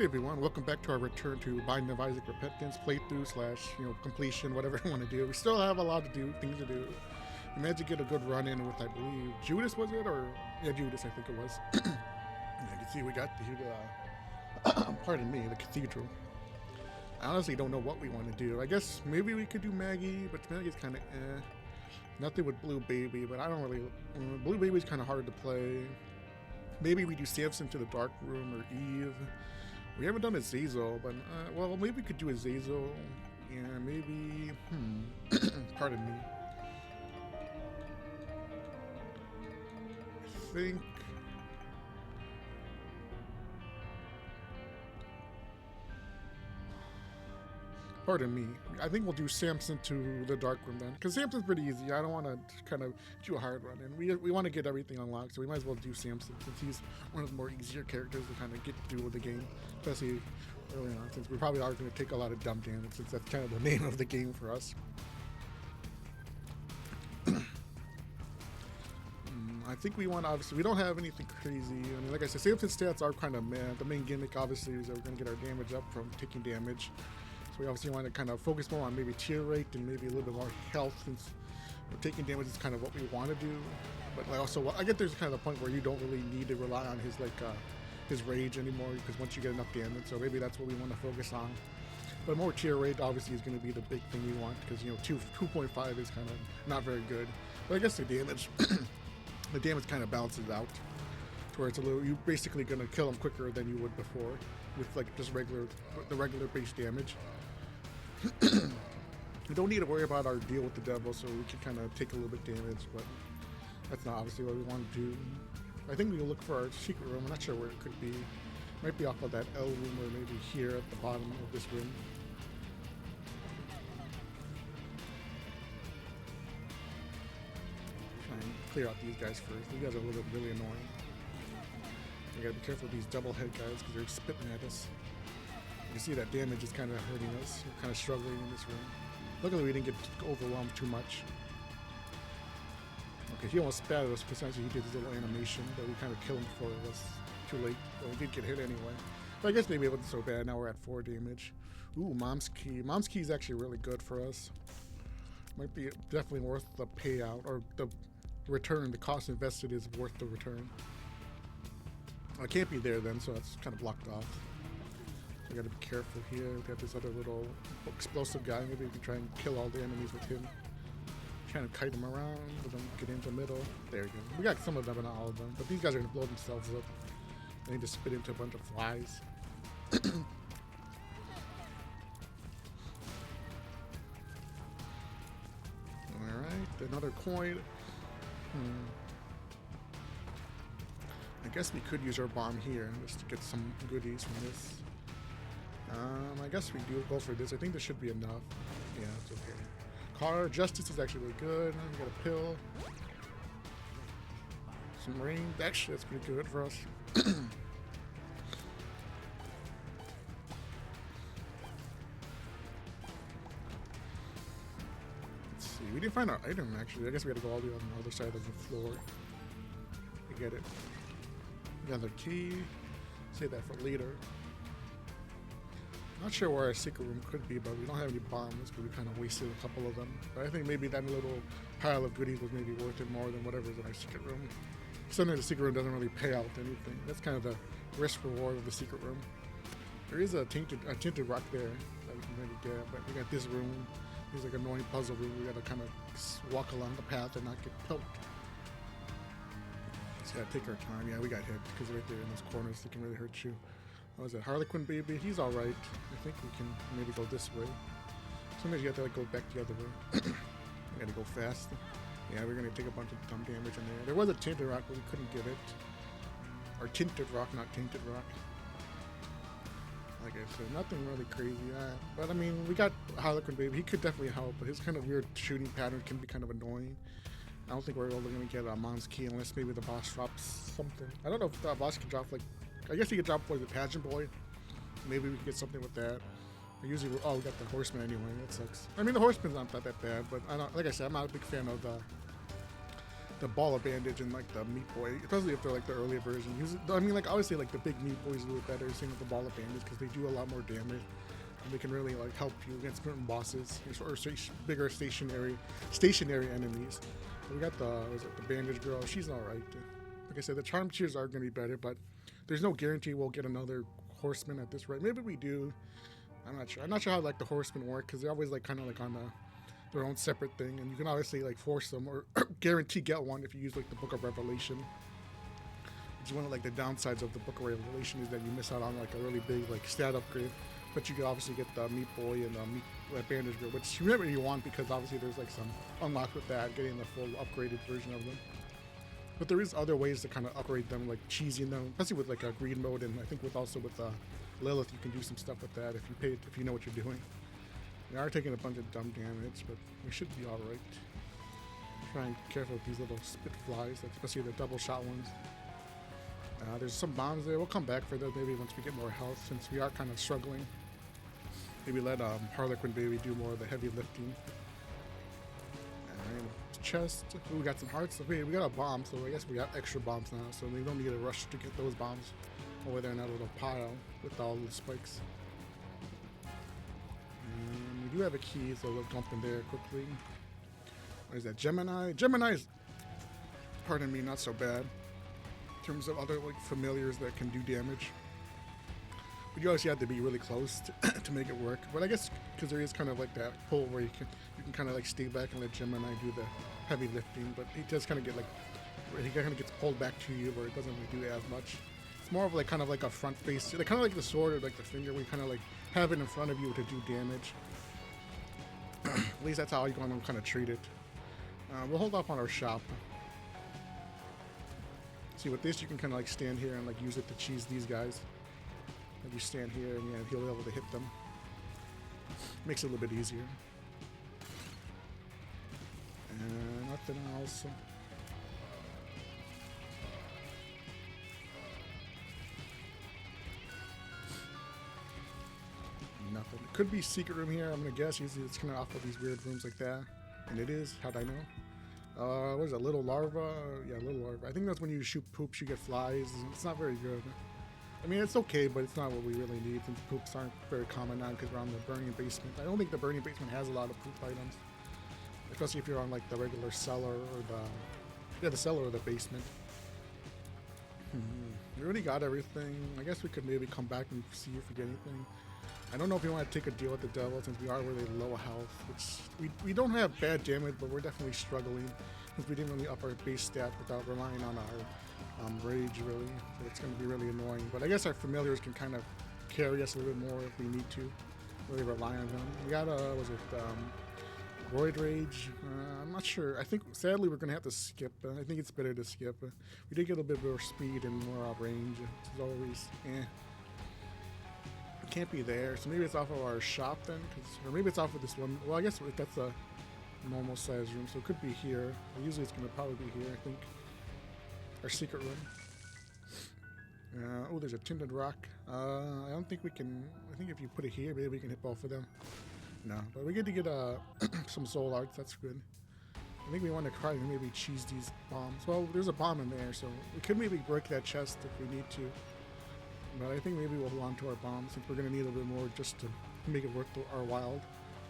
Hey everyone, welcome back to our return to Binding of Isaac Repentance playthrough slash, completion, whatever you want to do. We still have a lot to do, things to do. We managed to get a good run in with, I believe, Judas was it? Or, yeah, Judas, I think it was. You can see we got the, pardon me, the cathedral. I honestly don't know what we want to do. I guess maybe we could do Maggie, but Maggie's kind of eh. Nothing with Blue Baby, but I don't really, Blue Baby's kind of hard to play. Maybe we do Samson to the Dark Room or Eve. We haven't done Azazel, but, well, maybe we could do Azazel. Yeah, maybe, pardon me. I think... Pardon me. I think we'll do Samson to the Dark Room then. Because Samson's pretty easy. I don't want to kind of do a hard run. And we want to get everything unlocked, so we might as well do Samson since he's one of the more easier characters to kind of get through with the game. Especially early on, since we probably are going to take a lot of dump damage, since that's kind of the name of the game for us. I think we want, obviously, we don't have anything crazy. I mean, like I said, Samson's stats are kind of meh. The main gimmick, obviously, is that we're going to get our damage up from taking damage. We obviously want to kind of focus more on maybe tier rate and maybe a little bit more health, since taking damage is kind of what we want to do. But also, I get there's kind of a point where you don't really need to rely on his his rage anymore, because once you get enough damage, so maybe that's what we want to focus on. But more tier rate obviously is going to be the big thing we want, because 2.5 is kind of not very good. But I guess the damage kind of balances out to where it's a little, you're basically going to kill him quicker than you would before with just the regular base damage. We don't need to worry about our deal with the devil, so we can kind of take a little bit damage, but that's not obviously what we want to do. I think we can look for our secret room. I'm not sure where it could be. Might be off of that L room, or maybe here at the bottom of this room. Try and clear out these guys first. These guys are a little bit really annoying. We gotta be careful with these double head guys because they're spitting at us. You can see that damage is kind of hurting us. We're kind of struggling in this room. Luckily, we didn't get overwhelmed too much. Okay, he almost spat at us because he did his little animation, but we kind of killed him before it was too late. But we did get hit anyway. But I guess maybe it wasn't so bad. Now we're at 4 damage. Ooh, Mom's Key. Mom's Key is actually really good for us. Might be definitely worth the payout, or the return. The cost invested is worth the return. I can't be there then, so that's kind of blocked off. We gotta be careful here. We got this other little explosive guy. Maybe we can try and kill all the enemies with him. Trying to kite them around, but then get into the middle. There we go. We got some of them, but not all of them. But these guys are gonna blow themselves up. They need to spit into a bunch of flies. Alright, another coin. I guess we could use our bomb here just to get some goodies from this. I guess we do go for this. I think this should be enough. Yeah, it's okay. Car Justice is actually really good. We got a pill. Some rain. Actually, that's pretty good for us. Let's see. We didn't find our item, actually. I guess we got to go all the way on the other side of the floor to get it. Another key. Save that for later. Not sure where our secret room could be, but we don't have any bombs because we kind of wasted a couple of them. But I think maybe that little pile of goodies was maybe worth it more than whatever's in our secret room. Sometimes the secret room doesn't really pay out anything. That's kind of the risk reward of the secret room. There is a tinted rock there that we can maybe get, but we got this room. There's like an annoying puzzle room. We got to kind of walk along the path and not get poked. Just gotta take our time. Yeah, we got hit because right there in those corners, they can really hurt you. What was it? Harlequin Baby? He's alright. I think we can maybe go this way. Sometimes you have to go back the other way. We gotta go fast. Yeah, we're gonna take a bunch of dumb damage in there. There was a tinted rock, but we couldn't get it. Or tinted rock, not tainted rock. Like I said, nothing really crazy. But I mean, we got Harlequin Baby. He could definitely help, but his kind of weird shooting pattern can be kind of annoying. I don't think we're really gonna get a Mom's Key unless maybe the boss drops something. I don't know if the boss can drop like. I guess he could drop for the Pageant Boy. Maybe we can get something with that. Usually, we got the Horseman anyway. That sucks. I mean, the Horseman's not that bad, but I don't, like I said, I'm not a big fan of the ball of bandage and like the meat boy, especially if they're like the earlier version. I mean, like obviously like the big meat boys do it better, same with the ball of bandage because they do a lot more damage. And they can really like help you against certain bosses or bigger stationary enemies. So we got the bandage girl. She's all right. Like I said, the charm tiers are gonna be better, but there's no guarantee we'll get another horseman at this rate. Maybe we do. I'm not sure. I'm not sure how like the horsemen work because they're always like kind of like on their own separate thing, and you can obviously like force them or guarantee get one if you use like the Book of Revelation. Which is one of like the downsides of the Book of Revelation is that you miss out on like a really big like stat upgrade. But you can obviously get the meat boy and the meat bandage girl, which you never really want because obviously there's like some unlocked with that, getting the full upgraded version of them. But there is other ways to kind of upgrade them, like cheesing them, especially with like a greed mode, and I think with also with Lilith, you can do some stuff with that if you know what you're doing. We are taking a bunch of dumb damage, but we should be all right. Try and be careful with these little spit flies, especially the double shot ones. There's some bombs there. We'll come back for those maybe once we get more health, since we are kind of struggling. Maybe let Harlequin Baby do more of the heavy lifting. And chest. Ooh, we got some hearts. Okay, we got a bomb, so I guess we got extra bombs now, so we don't need to rush to get those bombs over there in that little pile with all the spikes. And we do have a key, so we'll jump in there quickly. What is that? Gemini? Gemini's, pardon me, not so bad in terms of other like familiars that can do damage. But you obviously have to be really close to make it work. But I guess because there is kind of like that pull where you can kind of like stay back and let Gemini do the heavy lifting. But he does kind of get like, he kind of gets pulled back to you where it doesn't really do as much. It's more of like kind of like a front face, like kind of like the sword or like the finger where you kind of like have it in front of you to do damage. At least that's how you're going to kind of treat it. We'll hold off on our shop. See, with this you can kind of like stand here and like use it to cheese these guys. Like you stand here and yeah, he'll be able to hit them. Makes it a little bit easier. And nothing else. Nothing. It could be secret room here, I'm gonna guess. Usually it's kind of off of these weird rooms like that. And it is. How'd I know? What is it? Little larva? Yeah, little larva. I think that's when you shoot poops, you get flies. It's not very good. I mean, it's okay, but it's not what we really need since poops aren't very common now because we're on the burning basement. I don't think the burning basement has a lot of poop items, especially if you're on like the regular cellar or the cellar or the basement. We already got everything. I guess we could maybe come back and see if we get anything. I don't know if we want to take a deal with the devil since we are really low health, which we don't have bad damage, but we're definitely struggling since we didn't really up our base stat without relying on our rage really, so it's going to be really annoying. But I guess our familiars can kind of carry us a little bit more if we need to really rely on them. We got Void Rage. I'm not sure. I think sadly we're going to have to skip. I think it's better to skip. We did get a bit more speed and more range. It's always it can't be there, so maybe it's off of our shop then, or maybe it's off of this one. Well, I guess that's a normal size room, so it could be here. Usually it's going to probably be here, I think. Our secret room. Oh, there's a tinted rock. I don't think we can. I think if you put it here, maybe we can hit both of them. No, but we get to get some soul arts. That's good. I think we want to try and maybe cheese these bombs. Well, there's a bomb in there, so we could maybe break that chest if we need to. But I think maybe we'll hold on to our bombs since we're gonna need a bit more just to make it worth our while,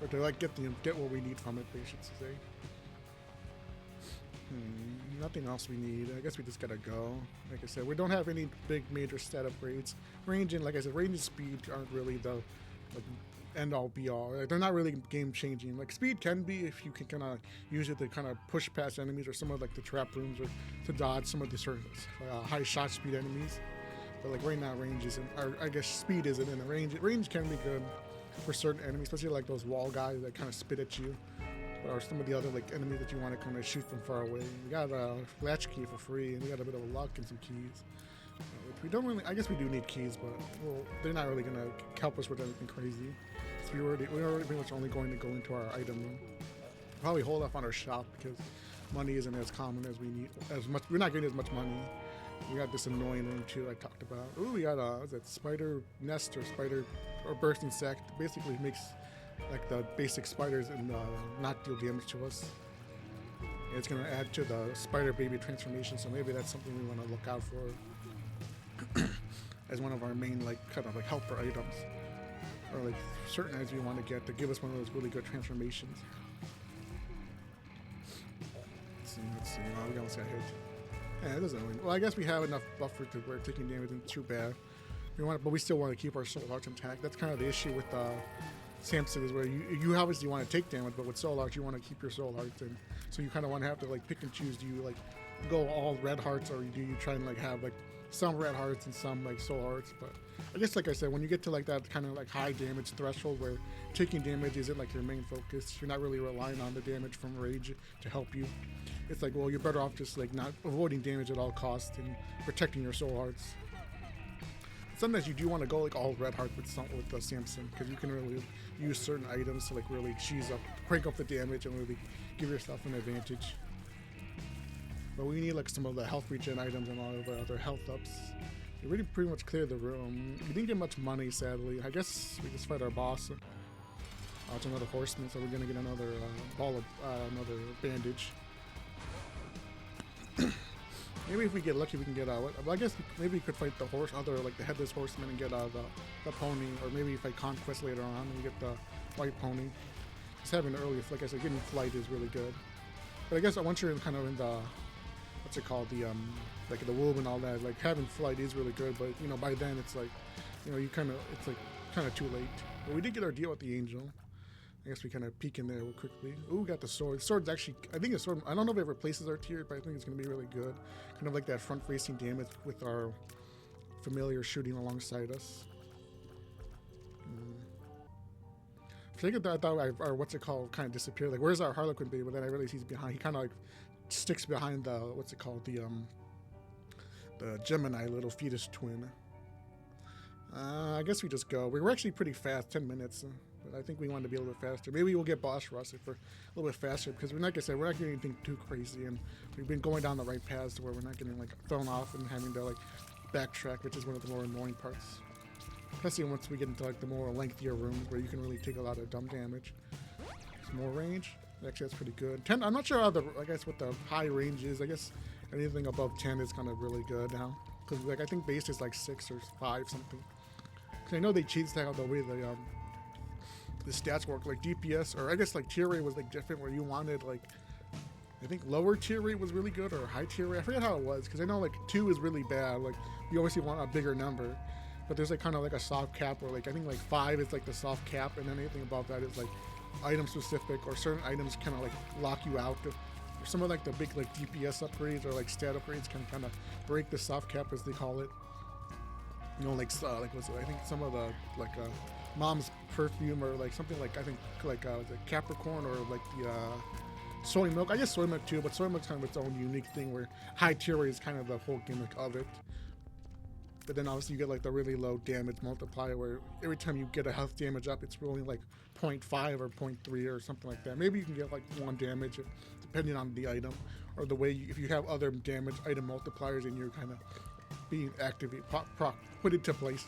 or to like get what we need from it, I should say. Nothing else we need. I guess we just gotta go. Like I said, we don't have any big major stat upgrades. Range and, like I said, range and speed aren't really the end all be all. They're not really game changing. Like speed can be if you can kind of use it to kind of push past enemies or some of like the trap rooms or to dodge some of the sort of high shot speed enemies. But like right now, range isn't. Or I guess speed isn't in the range. Range can be good for certain enemies, especially like those wall guys that kind of spit at you. Or some of the other like enemies that you want to kind of shoot from far away. We got a latch key for free, and we got a bit of luck and some keys. Which we don't really. I guess we do need keys, but well, they're not really gonna help us with anything crazy. So we're already pretty much only going to go into our item room. Probably hold off on our shop because money isn't as common as we need. As much. We're not getting as much money. We got this annoying room too. I talked about. Ooh, we got is that spider nest or spider or bursting sack? Basically makes like the basic spiders and not deal damage to us. It's going to add to the Spider Baby transformation, so maybe that's something we want to look out for as one of our main like kind of like helper items, or like certain items we want to get to give us one of those really good transformations. Let's see. Oh, we almost got hit. Yeah, it doesn't really. Well, I guess we have enough buffer to where taking damage isn't too bad. We want, but we still want to keep our soul hearts intact. That's kind of the issue with Samson, is where you obviously want to take damage, but with soul hearts you want to keep your soul hearts in. So you kind of want to have to like pick and choose. Do you like go all red hearts, or do you try and like have like some red hearts and some like soul hearts? But I guess like I said, when you get to like that kind of like high damage threshold where taking damage isn't like your main focus, you're not really relying on the damage from rage to help you. It's like, well, you're better off just like not avoiding damage at all costs and protecting your soul hearts. Sometimes you do want to go like all red heart with Samson, because you can really use certain items to like really cheese up, crank up the damage and really give yourself an advantage. But we need like some of the health regen items and all of the other health ups. We really pretty much cleared the room. We didn't get much money, sadly. I guess we just fight our boss. It's another horseman, so we're gonna get another ball of another bandage. Maybe if we get lucky, we can get well, I guess maybe we could fight the the headless horseman and get the pony, or maybe fight Conquest later on and get the white pony. Just having early, like I said, getting flight is really good. But I guess once you're kind of in the what's it called, the like the womb and all that, like having flight is really good. But you know, by then it's like, you know, it's like kind of too late. But we did get our deal with the angel. I guess we kind of peek in there real quickly. Ooh, we got the sword. The sword's actually, I think the sword, I don't know if it replaces our tier, but I think it's going to be really good. Kind of like that front-facing damage with our familiar shooting alongside us. For a second, I thought our what's it called kind of disappeared. Like, where's our Harlequin baby? But then I realized he's behind. He kind of like sticks behind the, what's it called, the Gemini little fetus twin. I guess we just go. We were actually pretty fast, 10 minutes. But I think we want to be a little bit faster. Maybe we'll get boss rush if we're a little bit faster, because we're, like I said, we're not getting anything too crazy, and we've been going down the right paths to where we're not getting like thrown off and having to like backtrack, which is one of the more annoying parts. Especially once we get into like the more lengthier rooms where you can really take a lot of dumb damage. Some more range. Actually, that's pretty good. 10. I'm not sure how I guess what the high range is. I guess anything above 10 is kind of really good now, because like I think base is like 6 or 5 something. Because I know they cheat out the way the stats work, like DPS, or I guess like tier rate was like different, where you wanted like, I think lower tier rate was really good, or high tier rate. I forget how it was, because I know like 2 is really bad. Like you obviously want a bigger number, but there's like kind of like a soft cap, where like I think like 5 is like the soft cap, and then anything above that is like item specific, or certain items kind of like lock you out. Or some of like the big like DPS upgrades or like stat upgrades can kind of break the soft cap, as they call it. You know, like what's it? I think some of the like mom's perfume, or like something like, I think like the Capricorn, or like the soy milk. I guess soy milk too, but soy milk's kind of its own unique thing, where high tier rate is kind of the whole gimmick of it. But then obviously you get like the really low damage multiplier, where every time you get a health damage up, it's rolling like 0.5 or 0.3 or something like that. Maybe you can get like 1 damage depending on the item, or the way if you have other damage item multipliers and you're kind of being activated, put into place.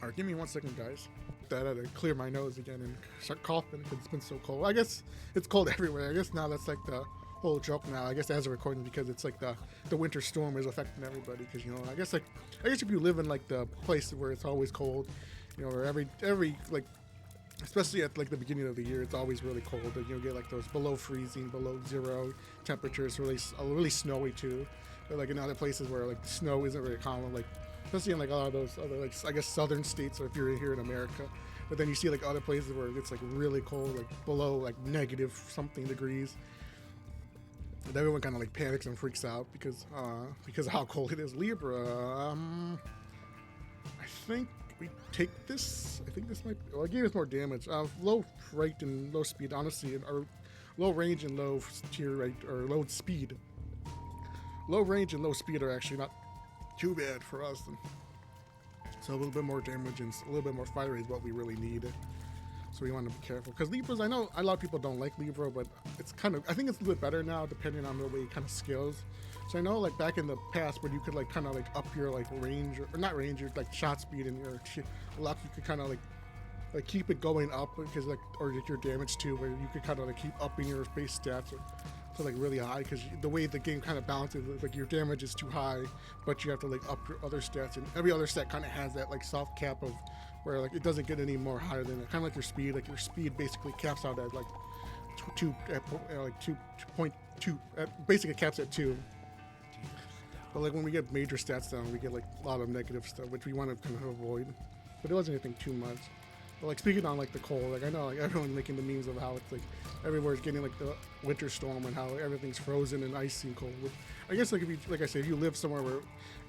Alright, give me 1 second, guys. I had to clear my nose again and start coughing because it's been so cold. I guess it's cold everywhere. I guess now that's like the whole joke now. I guess as a recording, because it's like the winter storm is affecting everybody. Because, you know, I guess if you live in like the place where it's always cold, you know, or every like, especially at like the beginning of the year, it's always really cold. And you'll get like those below freezing, below 0 temperatures, really snowy too. But like in other places where like snow isn't very common, like especially in like a lot of those other, like I guess southern states, or if you're here in America. But then you see like other places where it's like really cold, like below like negative something degrees. And everyone kind of like panics and freaks out because of how cold it is. Libra, I think we take this. I think this might. Well, it gave us more damage. Low rate and low speed, honestly, or low range and low tier rate, or low speed. Low range and low speed are actually not too bad for us. So a little bit more damage and a little bit more fire rate is what we really need. So we want to be careful, because Libras, I know a lot of people don't like Libra, but it's kind of, I think it's a little bit better now depending on the way it kind of scales. So I know like back in the past when you could like kind of like up your like range, or not range, your like shot speed and your luck, you could kind of like like keep it going up because like or your damage too, where you could kind of like keep upping your base stats to like really high because the way the game kind of balances like your damage is too high, but you have to like up your other stats, and every other stat kind of has that like soft cap of where like it doesn't get any more higher than it. Kind of like your speed basically caps out at like like 2.2, basically caps at 2. But like when we get major stats down, we get like a lot of negative stuff, which we want to kind of avoid. But it wasn't anything too much. But like speaking on like the cold, like I know like everyone's making the memes of how it's like everywhere's getting like the winter storm and how everything's frozen and icy and cold. Which I guess like if you like I said, if you live somewhere where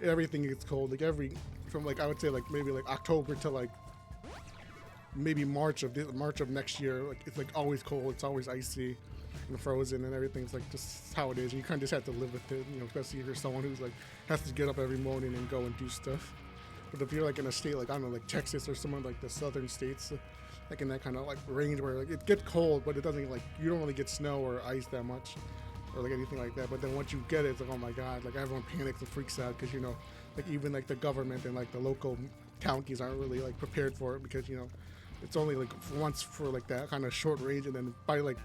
everything gets cold, like from like I would say like maybe like October to like maybe March of next year, like it's like always cold, it's always icy and frozen, and everything's like just how it is. You kind of just have to live with it, you know, especially if you're someone who's like has to get up every morning and go and do stuff. But if you're like in a state like I don't know, like Texas or somewhere like the southern states, like in that kind of like range where like it gets cold, but it doesn't like you don't really get snow or ice that much, or like anything like that. But then once you get it, it's like oh my god, like everyone panics and freaks out because you know, like even like the government and like the local counties aren't really like prepared for it because you know it's only like once for like that kind of short range, and then by like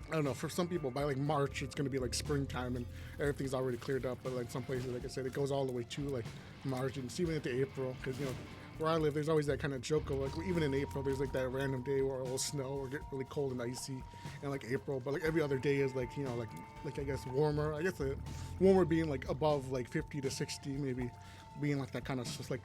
I don't know, for some people by like March it's gonna be like springtime and everything's already cleared up. But like some places, like I said, it goes all the way to like March and even into April because you know where I live there's always that kind of joke of like even in April there's like that random day where it'll snow or get really cold and icy in like April, but like every other day is like you know like I guess warmer. I guess the warmer being like above like 50 to 60 maybe, being like that kind of just like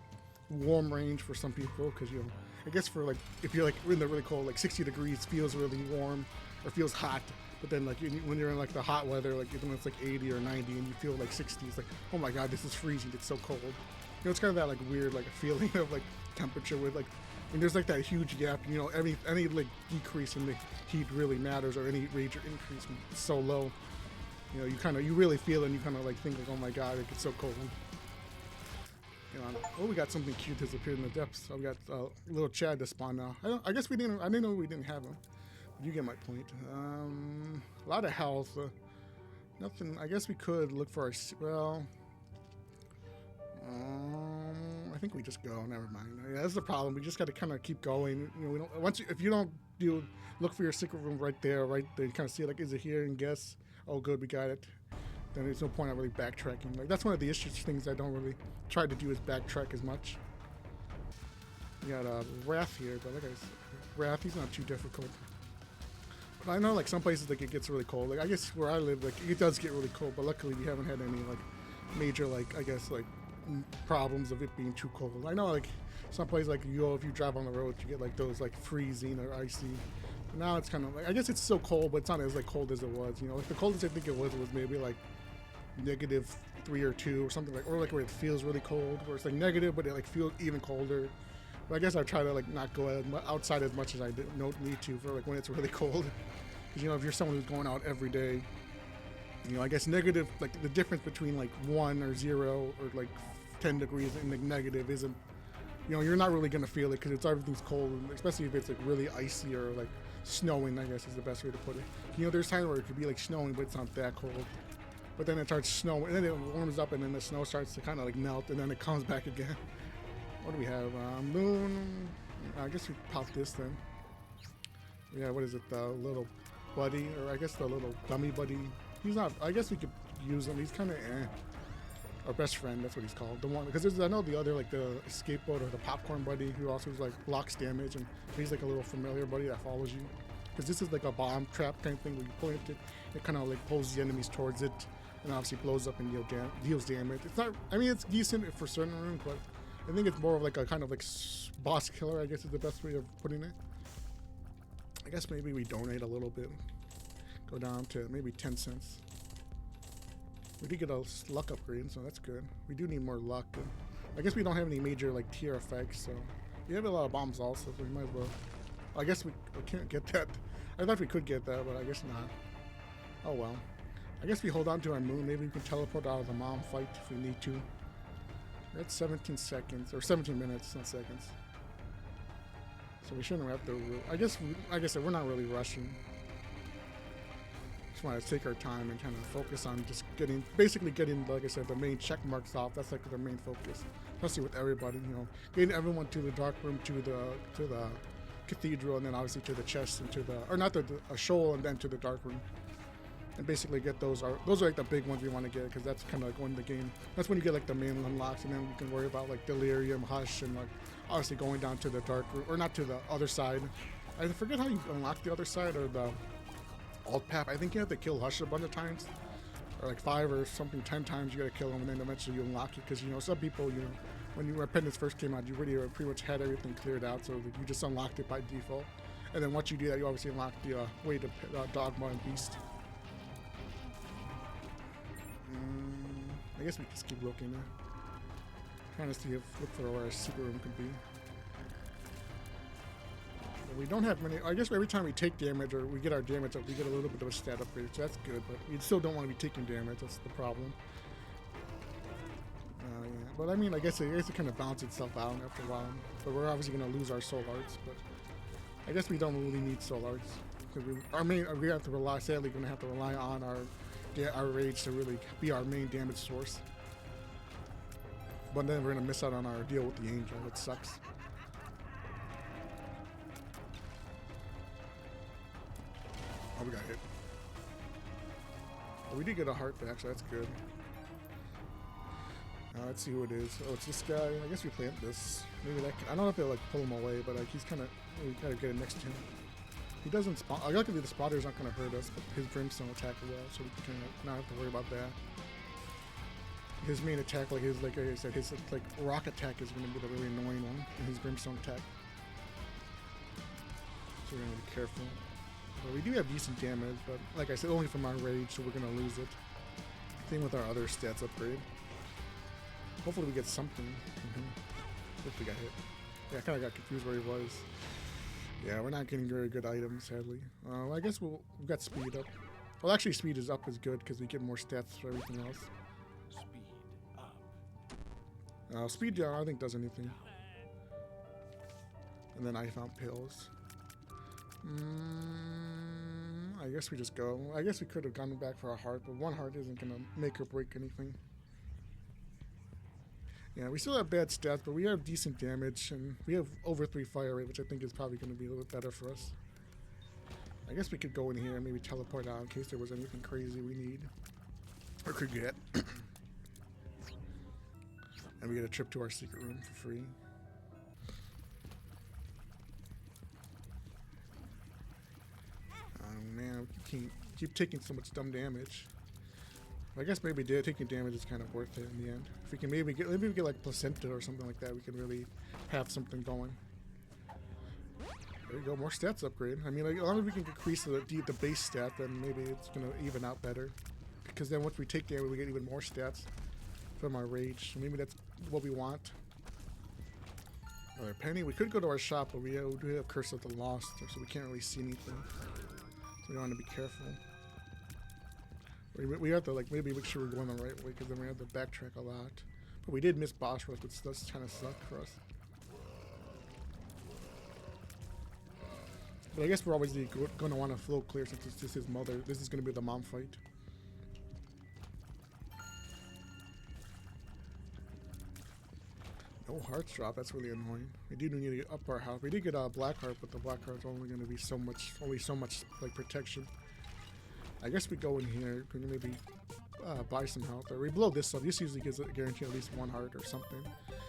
warm range for some people because you know I guess for like if you're like in the really cold like 60 degrees feels really warm or feels hot, but then like when you're in like the hot weather like when it's like 80 or 90 and you feel like 60, it's like oh my god this is freezing, it's so cold. You know it's kind of that like weird like feeling of like temperature with like and there's like that huge gap, you know any like decrease in the heat really matters or any major increase is so low, you know you really feel it and you kind of like think like oh my god it gets so cold. You know, oh, we got something cute that's appeared in the depths. So we got little Chad to spawn now. I guess I didn't know we didn't have him. But you get my point. A lot of health. Nothing. I guess we could look for our. Well, I think we just go. Never mind. Yeah, that's the problem. We just got to kind of keep going. You know, we don't. If you don't look for your secret room right there, right there, you kind of see like, is it here? And guess. Oh, good, we got it. Then there's no point in really backtracking. Like that's one of the things I don't really try to do is backtrack as much. We got Wrath here, but like I said, Wrath, he's not too difficult. But I know like some places like it gets really cold. Like I guess where I live, like it does get really cold, but luckily we haven't had any like major like I guess like problems of it being too cold. I know like some places like if you drive on the road, you get like those like freezing or icy. Now it's kind of like I guess it's still cold, but it's not as like cold as it was. You know, like the coldest I think it was maybe like -3 or 2 or something like, or like where it feels really cold, where it's like negative, but it like feels even colder. But I guess I try to like not go outside as much as I don't need to for like when it's really cold. Because you know, if you're someone who's going out every day, you know, I guess negative, like the difference between like 1 or 0 or like 10 degrees and like negative isn't, you know, you're not really gonna feel it because everything's cold, especially if it's like really icy or like snowing. I guess is the best way to put it. You know, there's times where it could be like snowing, but it's not that cold. But then it starts snowing, and then it warms up, and then the snow starts to kind of like melt, and then it comes back again. What do we have? Moon. I guess we pop this then. Yeah, what is it? The little buddy, or I guess the little dummy buddy. He's not. I guess we could use him. He's kind of our best friend. That's what he's called. The one because I know the other like the skateboard or the popcorn buddy who also like blocks damage, and he's like a little familiar buddy that follows you. Because this is like a bomb trap kind of thing where you point it kind of like pulls the enemies towards it. And obviously blows up and deals damage. It's not. I mean, it's decent for certain rooms, but I think it's more of like a kind of like boss killer. I guess is the best way of putting it. I guess maybe we donate a little bit, go down to maybe 10 cents. We did get a luck upgrade, so that's good. We do need more luck. I guess we don't have any major like tier effects, so we have a lot of bombs also, so we might as well. I guess we can't get that. I thought we could get that, but I guess not. Oh well. I guess we hold on to our moon. Maybe we can teleport out of the mom fight if we need to. We're at 17 seconds, or 17 minutes, not seconds. So we shouldn't have to. I guess, like I said, we're not really rushing. Just want to take our time and kind of focus on just basically getting, like I said, the main check marks off. That's like the main focus, especially with everybody. You know, getting everyone to the dark room, to the cathedral, and then obviously to the chest and to the, or not the a shoal, and then to the dark room. And basically get those are like the big ones we want to get, because that's kind of like when the game, that's when you get like the main unlocks, and then you can worry about like Delirium, Hush, and like obviously going down to the dark room, or not to the other side. I forget how you unlock the other side, or the alt path. I think you have to kill Hush a bunch of times, or like 5 or something 10 times you gotta kill him, and then eventually you unlock it. Because you know some people, you know, when Repentance first came out, you really pretty much had everything cleared out, so you just unlocked it by default. And then once you do that, you obviously unlock the way to Dogma and Beast. I guess we just keep looking, trying to see if look for where our secret room could be. But we don't have many. I guess every time we take damage or we get our damage up, we get a little bit of a stat upgrade, so that's good. But we still don't want to be taking damage. That's the problem. Yeah. But I mean, I guess it kind of balances itself out after a while. But we're obviously going to lose our soul hearts. But I guess we don't really need soul hearts, because we have to rely. Sadly, going to have to rely on our rage to really be our main damage source. But then we're gonna miss out on our deal with the angel, which sucks. Oh, we got hit. Oh, we did get a heart back, so that's good. Let's see who it is. Oh, it's this guy. I guess we plant this. Maybe that I don't know if they'll like pull him away, but like he's kind of, we gotta get it next to him. He doesn't spawn. Luckily, the spotter's not going to hurt us, but his brimstone attack will, so we can not have to worry about that. His main attack, like I said, his like rock attack is going to be the really annoying one, and his brimstone attack. So we're going to be careful. But we do have decent damage, but like I said, only from our rage, so we're going to lose it. Same with our other stats upgrade. Hopefully we get something. Hopefully we got hit. Yeah, I kind of got confused where he was. Yeah, we're not getting very good items, sadly. I guess we've got speed up. Well, actually, speed is up is good because we get more stats for everything else. Speed up. Speed down, I don't think does anything. And then I found pills. I guess we just go. I guess we could have gone back for a heart, but one heart isn't gonna make or break anything. Yeah, we still have bad stats, but we have decent damage, and we have over 3 fire rate, which I think is probably going to be a little bit better for us. I guess we could go in here and maybe teleport out in case there was anything crazy we need. Or could get. And we get a trip to our secret room for free. Oh man, we keep taking so much dumb damage. I guess maybe taking damage is kind of worth it in the end. If we can maybe we get like placenta or something like that, we can really have something going. There you go, more stats upgrade. I mean, like, as long as we can increase the base stat, then maybe it's gonna even out better. Because then once we take damage, we get even more stats from our rage. So maybe that's what we want. Another penny. We could go to our shop, but we do have Curse of the Lost, so we can't really see anything. So we want to be careful. We have to like maybe make sure we're going the right way, because then we have to backtrack a lot. But we did miss boss rush, which does kind of suck for us. But I guess we're always going to want to float clear since it's just his mother. This is going to be the mom fight. No hearts drop. That's really annoying. We do need to get up our health. We did get a black heart, but the black heart's only going to be so much like protection. I guess we go in here, can maybe buy some health, or we blow this up. This usually gives a guarantee at least 1 heart or something.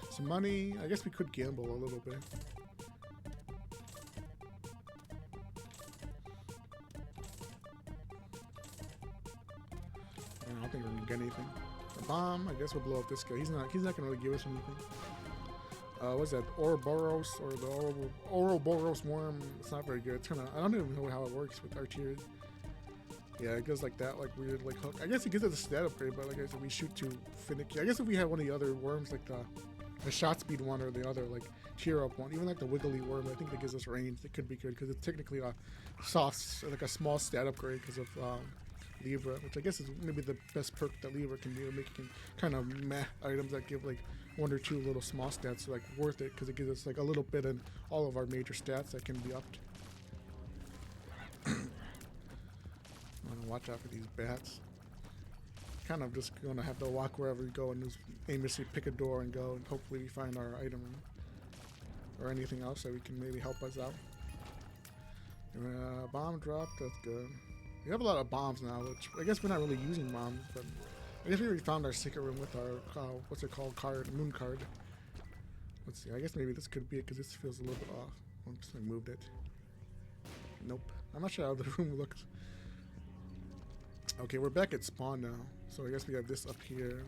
Some money. I guess we could gamble a little bit. I don't think we're gonna get anything. A bomb. I guess we'll blow up this guy. He's not gonna really give us anything. What's that? Ouroboros, or the Ouroboros worm? It's not very good. It's kind of, I don't even know how it works with Arteria. Yeah, it goes like that, like weird, like hook. I guess it gives us a stat upgrade, but like I said, we shoot too finicky. I guess if we had one of the other worms, like the shot speed one or the other, like cheer up one, even like the wiggly worm, I think that gives us range. It could be good because it's technically a soft, like a small stat upgrade because of Libra, which I guess is maybe the best perk that Libra can do, making kind of meh items that give like 1 or 2 little small stats, like worth it because it gives us like a little bit in all of our major stats that can be upped. Watch out for these bats. Kind of just gonna have to walk wherever we go and just aimlessly pick a door and go, and hopefully we find our item or anything else that we can maybe help us out. Bomb drop, that's good. We have a lot of bombs now, which I guess we're not really using bombs, but I guess we already found our secret room with our, what's it called, moon card. Let's see, I guess maybe this could be it because this feels a little bit off. Oops, I moved it. Nope. I'm not sure how the room looks. Okay, we're back at spawn now. So I guess we have this up here.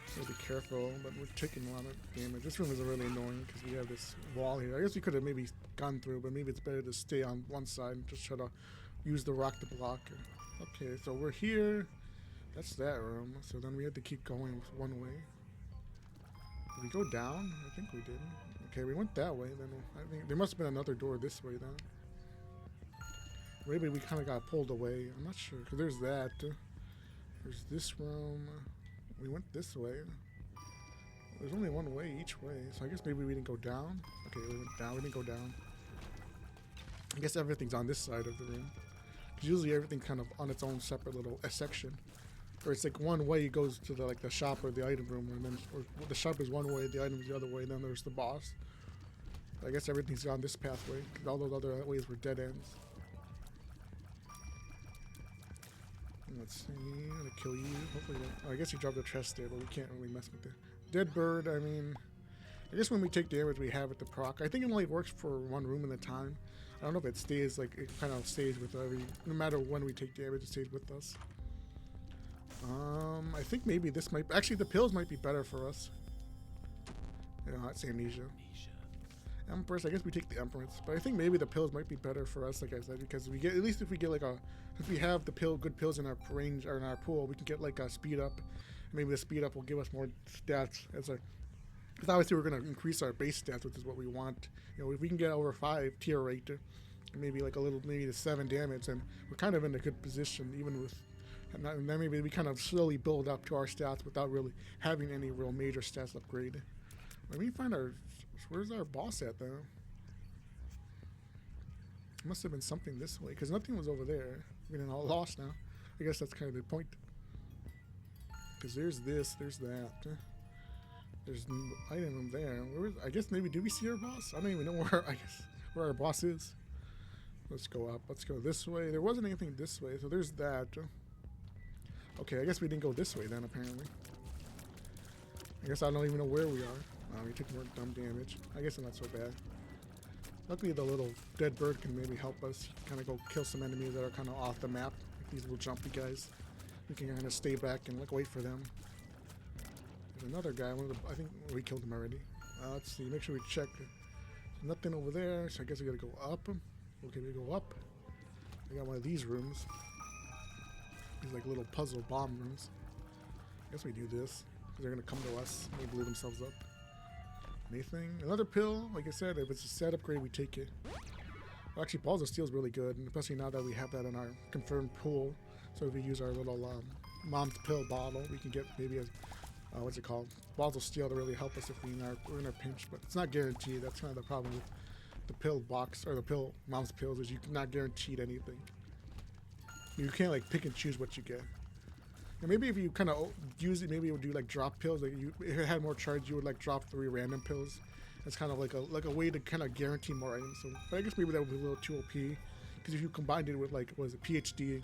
So be careful, but we're taking a lot of damage. This room is really annoying because we have this wall here. I guess we could have maybe gone through, but maybe it's better to stay on one side and just try to use the rock to block it. Okay, so we're here. That's that room. So then we have to keep going with one way. Did we go down? I think we did. Okay, we went that way. Then I think there must have been another door this way then. Maybe we kind of got pulled away. I'm not sure because there's that. There's this room. We went this way. There's only one way each way, so I guess maybe we didn't go down. Okay, we went down. We didn't go down. I guess everything's on this side of the room. Because usually everything's kind of on its own separate little section. Or it's like one way goes to the the shop or the item room, and then or the shop is one way, the item's the other way, and then there's the boss. I guess everything's on this pathway, because all those other ways were dead ends. Let's see, I'm gonna kill you. Hopefully, I guess you dropped the chest there, but we can't really mess with it. Dead bird, I mean, I guess when we take damage, we have it to proc. I think it only works for one room at a time. I don't know if it stays, like, it kind of stays with no matter when we take damage, it stays with us. I think maybe this might, actually the pills might be better for us. You know, that's amnesia. Empress, I guess we take the Empress, but I think maybe the pills might be better for us, like I said, because we get, at least if we get like if we have the good pills in our range or in our pool, we can get like a speed up. Maybe the speed up will give us more stats as a, because obviously we're going to increase our base stats, which is what we want. You know, if we can get over 5 tier rate, maybe like a little, maybe to 7 damage, and we're kind of in a good position, even with, and then maybe we kind of slowly build up to our stats without really having any real major stats upgrade. Let me find our, where's our boss at though? Must have been something this way, because nothing was over there. We're getting all lost now. I guess that's kind of the point. Because there's this, there's that. There's an item there. I guess maybe, do we see our boss? I don't even know where, I guess, where our boss is. Let's go up. Let's go this way. There wasn't anything this way, so there's that. Okay, I guess we didn't go this way then, apparently. I guess I don't even know where we are. We took more dumb damage. I guess it's not so bad. Luckily, the little dead bird can maybe help us kind of go kill some enemies that are kind of off the map. Like these little jumpy guys. We can kind of stay back and like wait for them. There's another guy. I think we killed him already. Let's see. Make sure we check. There's nothing over there, so I guess we gotta go up. Okay, we go up. I got one of these rooms. These like little puzzle bomb rooms. I guess we do this because they're gonna come to us. They blow themselves up. Anything? Another pill? Like I said, if it's a set upgrade, we take it. Well, actually, Balls of Steel is really good, and especially now that we have that in our confirmed pool. So if we use our little mom's pill bottle, we can get maybe a what's it called? Balls of Steel to really help us if we're in our pinch. But it's not guaranteed. That's kind of the problem with the pill box or the mom's pills, is you cannot guarantee anything. You can't like pick and choose what you get. And maybe if you kind of use it, maybe it would do like drop pills. Like if it had more charge, you would like drop 3 random pills. It's kind of like a way to kind of guarantee more items. So, but I guess maybe that would be a little too OP. Because if you combined it with like, what was it, PhD,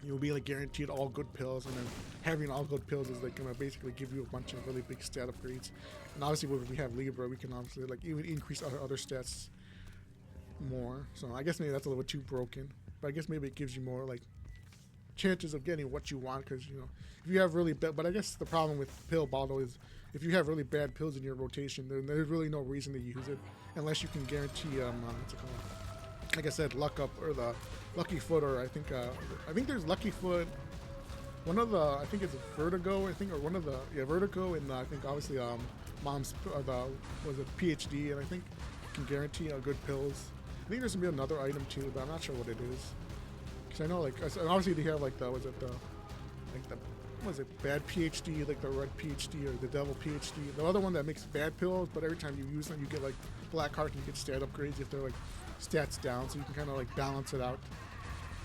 you would be like guaranteed all good pills, and then having all good pills is like gonna basically give you a bunch of really big stat upgrades. And obviously, if we have Libra, we can obviously like even increase our other stats more. So I guess maybe that's a little bit too broken. But I guess maybe it gives you more like chances of getting what you want, because you know if you have really bad, but I guess the problem with pill bottle is if you have really bad pills in your rotation, then there's really no reason to use it unless you can guarantee what's it called, like I said, luck up or the lucky foot, or I think there's lucky foot, one of the, I think it's vertigo, I think, or one of the, yeah, vertigo, and I think obviously mom's was it PhD, and I think can guarantee good pills. I think there's gonna be another item too, but I'm not sure what it is. Cause I know, like, obviously they have like the, was it bad PhD, like the red PhD or the devil PhD. The other one that makes bad pills, but every time you use them, you get like black heart and you get stat upgrades if they're like stats down, so you can kind of like balance it out.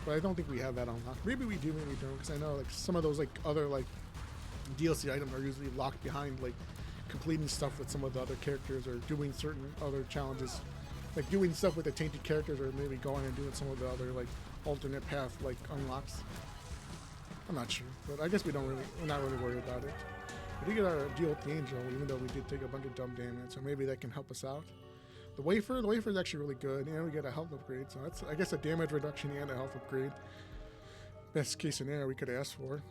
But I don't think we have that unlocked. Maybe we do, maybe we don't, because I know like some of those like other like DLC items are usually locked behind like completing stuff with some of the other characters or doing certain other challenges like doing stuff with the tainted characters, or maybe going and doing some of the other like alternate path like unlocks. I'm not sure, but I guess we're not really worried about it. We did get our deal with the angel, even though we did take a bunch of dumb damage, so maybe that can help us out. The wafer is actually really good, and we get a health upgrade, so that's, I guess, a damage reduction and a health upgrade. Best case scenario we could ask for.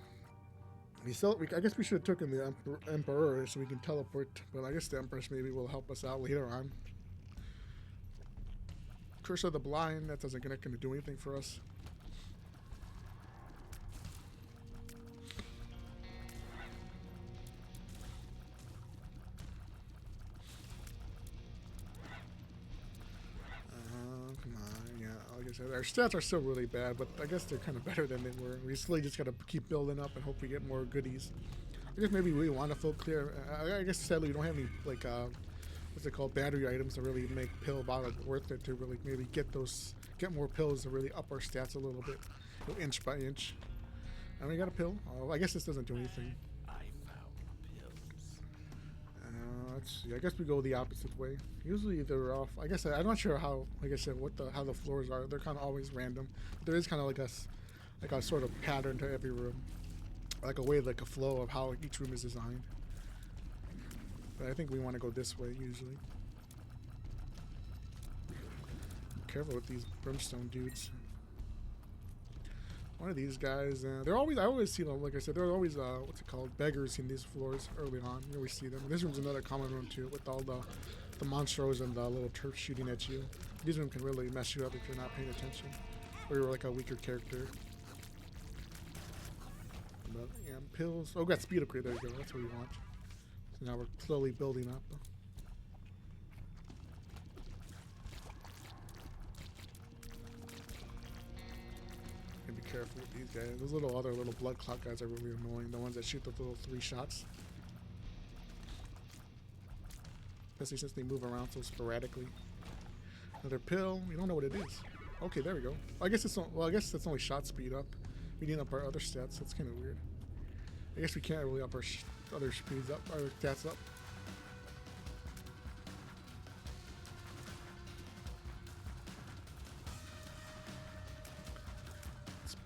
I guess we should have taken the Emperor so we can teleport, but I guess the Empress maybe will help us out later on. Curse of the Blind, that doesn't gonna do anything for us. Come on, yeah, like I said, our stats are still really bad, but I guess they're kind of better than they were. We still just gotta keep building up and hope we get more goodies. I guess maybe we want to full clear. I guess sadly we don't have any like what's it called, battery items to really make pill bottle worth it to really maybe get more pills to really up our stats a little bit, inch by inch. And we got a pill. Oh, I guess this doesn't do anything. Let's see. I guess we go the opposite way. Usually they're off. I guess I'm not sure how. Like I said, how the floors are. They're kind of always random. But there is kind of like a sort of pattern to every room, like a way, like a flow of how each room is designed. But I think we want to go this way usually. Careful with these brimstone dudes. One of these guys, I always see them, like I said, there are always, what's it called, beggars in these floors early on. You always see them. This room's another common room too, with all the monstros and the little turfs shooting at you. These rooms can really mess you up if you're not paying attention, or you're like a weaker character. But, yeah, pills. Oh, got speed upgrade, there you go, that's what we want. So now we're slowly building up. Be careful with these guys. Those other little blood clot guys are really annoying. The ones that shoot the little 3 shots. Especially since they move around so sporadically. Another pill. We don't know what it is. Okay, there we go. I guess it's I guess that's only shot speed up. We need up our other stats. That's kind of weird. I guess we can't really up our other speeds up, our stats up.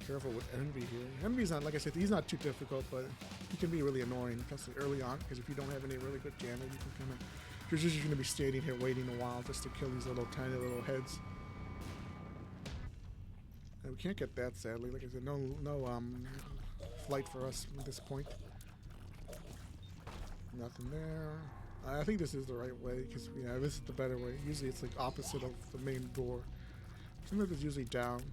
Careful with Envy here. Envy's not, like I said, he's not too difficult, but he can be really annoying, especially early on, because if you don't have any really good damage, you can kind of, you're just going to be standing here waiting a while just to kill these little tiny little heads. And we can't get that, sadly. Like I said, no flight for us at this point. Nothing there. I think this is the right way, because yeah, this is the better way. Usually it's like opposite of the main door. Sometimes it's usually down.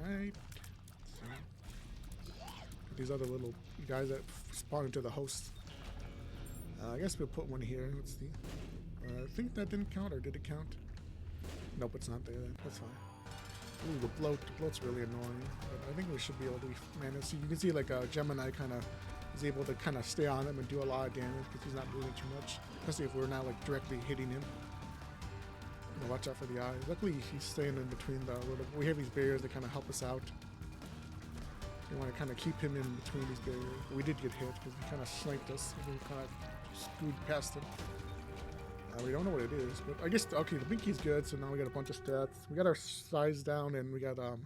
Alright. These other little guys that spawn into the host. I guess we'll put one here. Let's see. I think that didn't count, or did it count? Nope, it's not there then. That's fine. Ooh, the bloat. The bloat's really annoying. But I think we should be able to manage. So you can see like Gemini kind of is able to kind of stay on him and do a lot of damage because he's not moving too much. Especially if we're not like directly hitting him. Watch out for the eyes. Luckily, he's staying in between the little. We have these barriers that kind of help us out. We want to kind of keep him in between these barriers. We did get hit because he kind of sniped us. We kind of screwed past him. We don't know what it is, but I guess okay. The Binky's good, so now we got a bunch of stats. We got our size down, and we got so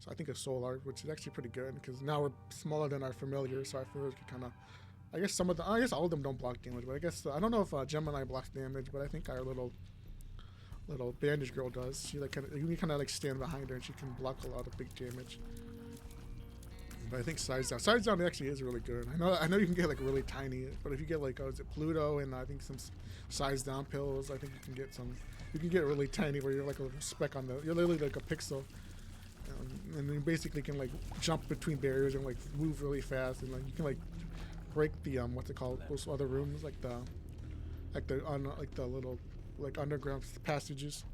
I think a soul art, which is actually pretty good because now we're smaller than our familiar, so our familiars can kind of. I guess I guess all of them don't block damage, but I guess I don't know if Gemini blocks damage, but I think our little bandage girl does. She like you can kind of like stand behind her and she can block a lot of big damage. But I think size down actually is really good. I know you can get like really tiny, but if you get like is it Pluto and I think some size down pills, I think you can get really tiny where you're like a little speck you're literally like a pixel, and you basically can like jump between barriers and like move really fast, and like you can like break the what's it called, those other rooms like the little like underground passages.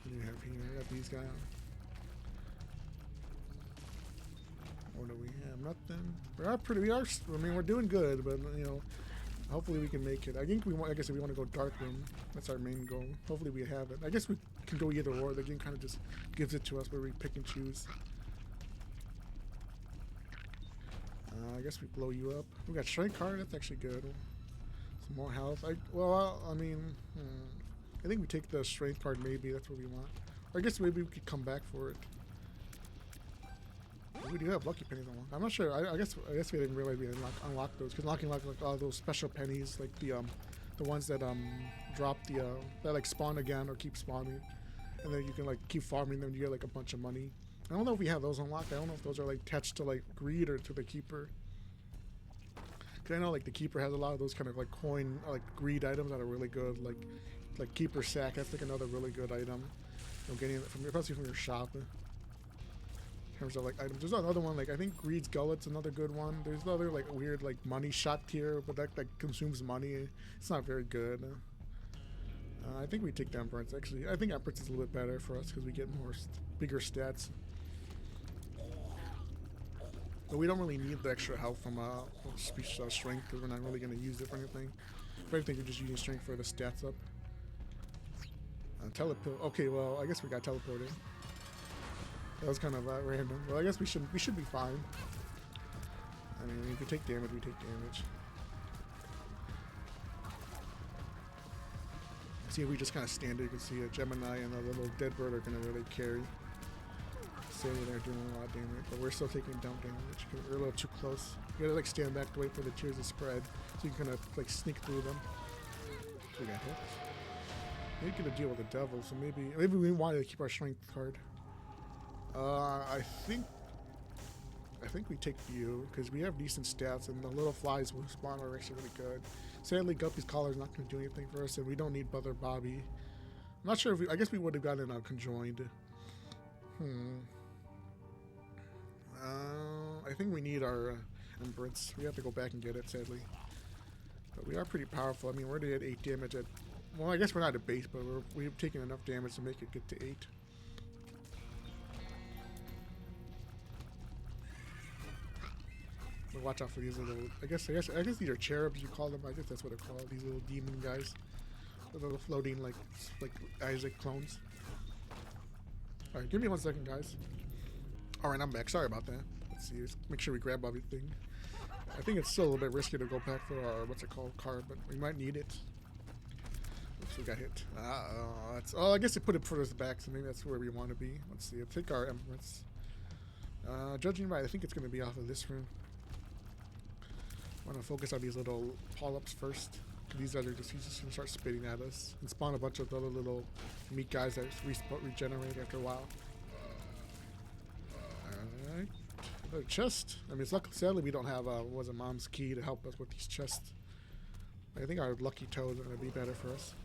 What do you have here? We got these guys. What do we have? Nothing. We are. I mean, we're doing good, but you know, hopefully we can make it. I think we want. Like I said, we want to go dark room. That's our main goal. Hopefully we have it. I guess we can go either or. The game kind of just gives it to us where we pick and choose. I guess we blow you up. We got strength card. That's actually good. Some more health. I mean, I think we take the strength card. Maybe that's what we want. Or I guess maybe we could come back for it. We do have lucky pennies unlocked. I'm not sure. I guess we didn't realize we unlocked those because unlocking like all those special pennies, like the ones that drop the that like spawn again or keep spawning, and then you can like keep farming them. You get like a bunch of money. I don't know if we have those unlocked. I don't know if those are like attached to like greed or to the keeper. Cause I know like the keeper has a lot of those kind of like coin like greed items that are really good. Like keeper sack. That's like another really good item. I'm getting it from especially from your shop. In terms of like items, there's another one like I think Greed's Gullet's another good one. There's another like weird like money shot tier, but that consumes money. It's not very good. I think we take the Emperance actually. I think Emperance is a little bit better for us because we get more bigger stats. But we don't really need the extra health from speech strength because we're not really going to use it for anything. If anything, we're just using strength for the stats up. Teleport. Okay, well I guess we got teleported. That was kind of random. Well, I guess we should be fine. I mean, if we take damage, we take damage. See if we just kind of stand there, you can see a Gemini and a little dead bird are going to really carry. Saying they're doing a lot of damage, but we're still taking down damage because we're a little too close. You gotta like stand back to wait for the tears to spread, so you can kind of like sneak through them. So we got hit. Maybe gonna deal with the devil, so maybe we wanted to keep our strength card. I think we take View because we have decent stats and the little flies who spawn are actually really good. Sadly, Guppy's collar is not going to do anything for us, and we don't need Brother Bobby. I'm not sure if I guess we would have gotten conjoined. I think we need our Emperance. We have to go back and get it, sadly. But we are pretty powerful. I mean, we're already at 8 damage at. Well, I guess we're not at base, but we've taken enough damage to make it get to 8. But watch out for these little. I guess these are cherubs. You call them. I guess that's what they're called. These little demon guys, the little floating like Isaac clones. All right, give me 1 second, guys. All right, I'm back. Sorry about that. Let's see. Let's make sure we grab everything. I think it's still a little bit risky to go back for our what's it called card, but we might need it. Oops, we got hit. I guess they put it further back, so maybe that's where we want to be. Let's see. I'll take our Emperance. Judging by, I think it's going to be off of this room. I want to focus on these little polyps first. These guys are just going to start spitting at us and spawn a bunch of other little meat guys that regenerate after a while. Alright. Another chest. I mean, it's lucky, sadly we don't have Mom's key to help us with these chests. I think our lucky toes are going to be better for us.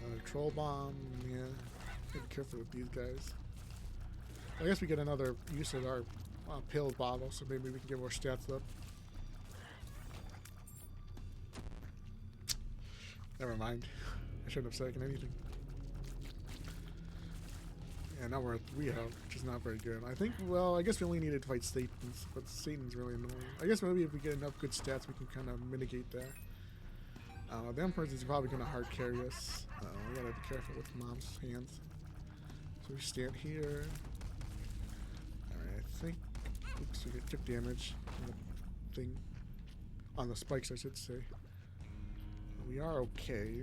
Another troll bomb. Yeah. Be careful with these guys. I guess we get another use of our pill bottle, so maybe we can get more stats up. Never mind. I shouldn't have taken anything. Yeah, now we're at 3 health, which is not very good. I think, well, I guess we only needed to fight Satan, but Satan's really annoying. I guess maybe if we get enough good stats, we can kind of mitigate that. The Emperor is probably going to hard carry us. We gotta be careful with Mom's hands. So we stand here. Alright, I think. Oops, we took damage on the thing. On the spikes, I should say. We are okay.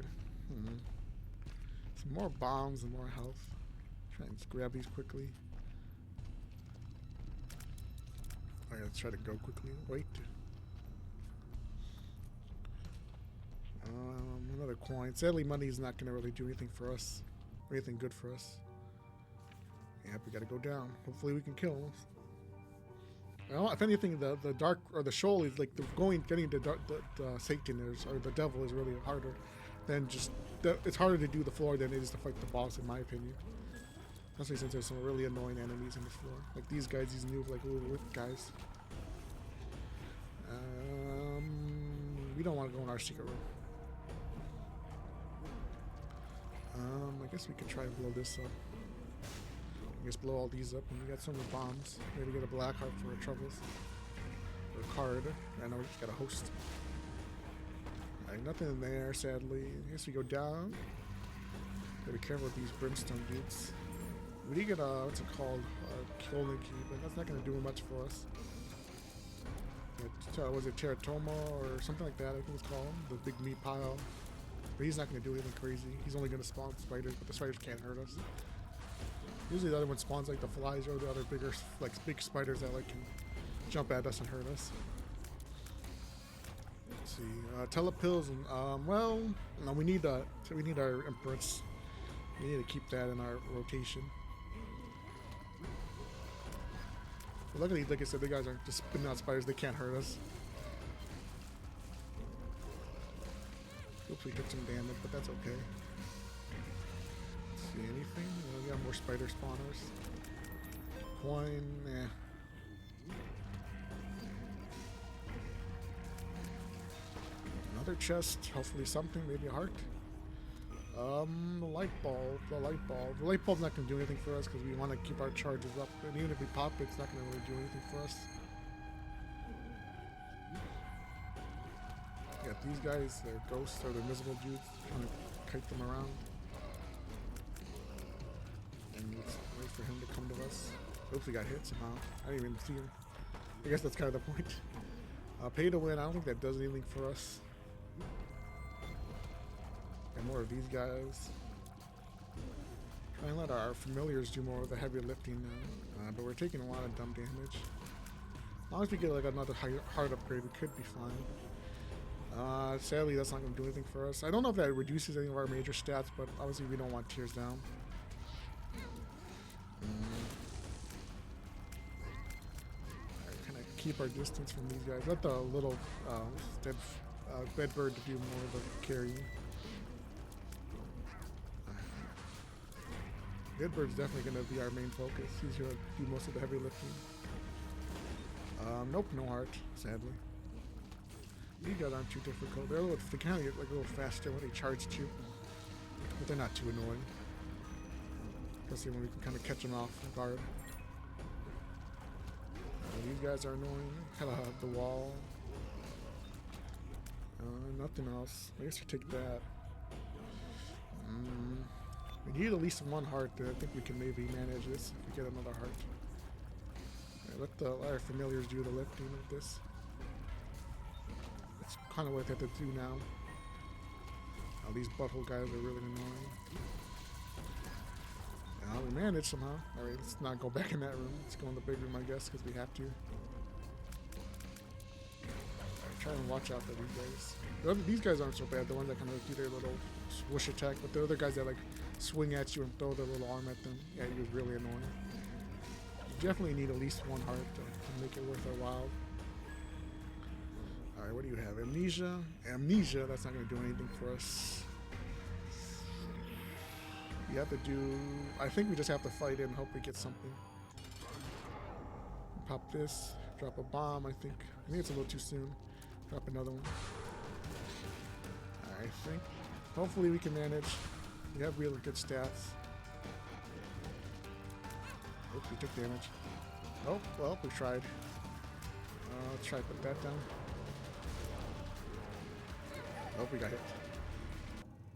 Some more bombs and more health. Try and grab these quickly. Alright, let's try to go quickly. Wait. Another coin. Sadly, money is not going to really do anything for us. Or anything good for us. Yep, we got to go down. Hopefully we can kill them. Well, if anything, the dark or the shoal is like getting the Satan or the devil is really harder than just. It's harder to do the floor than it is to fight the boss, in my opinion. Especially since there's some really annoying enemies in the floor, like these guys, these new like little whip guys. We don't want to go in our secret room. I guess we can try and blow this up. I guess blow all these up, and we got some of the bombs. Maybe get a black heart for our troubles. Or a card. I know we just got a host. Alright, nothing in there, sadly. I guess we go down. Gotta be careful with these brimstone dudes. We did get a, what's it called? Killing key, but that's not going to do much for us. Was it Teratoma or something like that, I think it's called? The big meat pile. But he's not going to do anything crazy. He's only going to spawn spiders, but the spiders can't hurt us. Usually the other one spawns like the flies or the other bigger, like big spiders that like can jump at us and hurt us. Let's see, telepills and well, no, we need our Empress. We need to keep that in our rotation. But luckily, like I said, the guys aren't just spitting out spiders. They can't hurt us. Hopefully, get some damage, but that's okay. Let's see anything? We got more spider spawners. Coin, eh. Another chest, hopefully something, maybe a heart. The light bulb. The light bulb's not going to do anything for us because we want to keep our charges up. And even if we pop it, it's not going to really do anything for us. Yeah, these guys, they're ghosts or they're invisible dudes. Trying to kite them around. And let's wait for him to come to us. Oops, he got hit somehow. I didn't even see him. I guess that's kind of the point. Pay to win, I don't think that does anything for us. And more of these guys. Try and let our familiars do more of the heavy lifting now. But we're taking a lot of dumb damage. As long as we get like another heart upgrade, we could be fine. Sadly, that's not going to do anything for us. I don't know if that reduces any of our major stats, but obviously we don't want tears down. Kind of keep our distance from these guys. Let the little bedbird do more of the carrying. Bedbird's definitely going to be our main focus. He's going to do most of the heavy lifting. Nope, no heart, sadly. These guys aren't too difficult. They kind of get like a little faster when they charge you, but they're not too annoying. Especially when we can kind of catch them off guard. These guys are annoying. The wall. Nothing else. I guess we take that. We need at least one heart. I think we can maybe manage this if we get another heart. Right, let our familiars do the lifting of this. That's kind of what they have to do now. These butthole guys are really annoying. We managed somehow. Alright, let's not go back in that room. Let's go in the big room, I guess, because we have to. Alright, try and watch out for these guys. These guys aren't so bad, the ones that kind of do their little swoosh attack, but the other guys that like swing at you and throw their little arm at them, yeah, he was really annoying. You definitely need at least one heart to make it worth our while. Alright, what do you have? Amnesia? Amnesia, that's not going to do anything for us. We have to do... I think we just have to fight it and hope we get something. Pop this. Drop a bomb, I think. I think it's a little too soon. Drop another one. I think. Hopefully we can manage. We have really good stats. Oops, we took damage. Oh, well, we tried. Let's try to put that down. Oh, we got hit.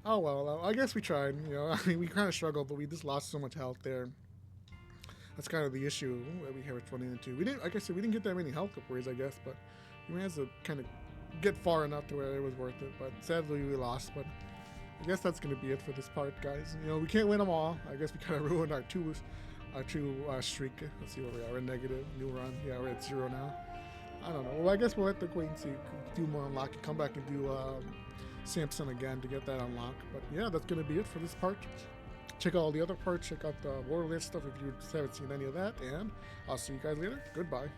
Oh well, I guess we tried. You know, I mean, we kind of struggled, but we just lost so much health there. That's kind of the issue that we have running into. We didn't, like I said, we didn't get that many health upgrades, I guess, but we managed to kind of get far enough to where it was worth it. But sadly, we lost. But I guess that's gonna be it for this part, guys. You know, we can't win them all. I guess we kind of ruined our two streak. Let's see where we are. We're negative. New run. Yeah, we're at 0 now. I don't know. Well, I guess we'll have to wait and see. Do more unlock and come back and do Samson again to get that unlocked. But yeah, that's going to be it for this part. Check out all the other parts. Check out the Borderlands stuff if you haven't seen any of that. And I'll see you guys later. Goodbye.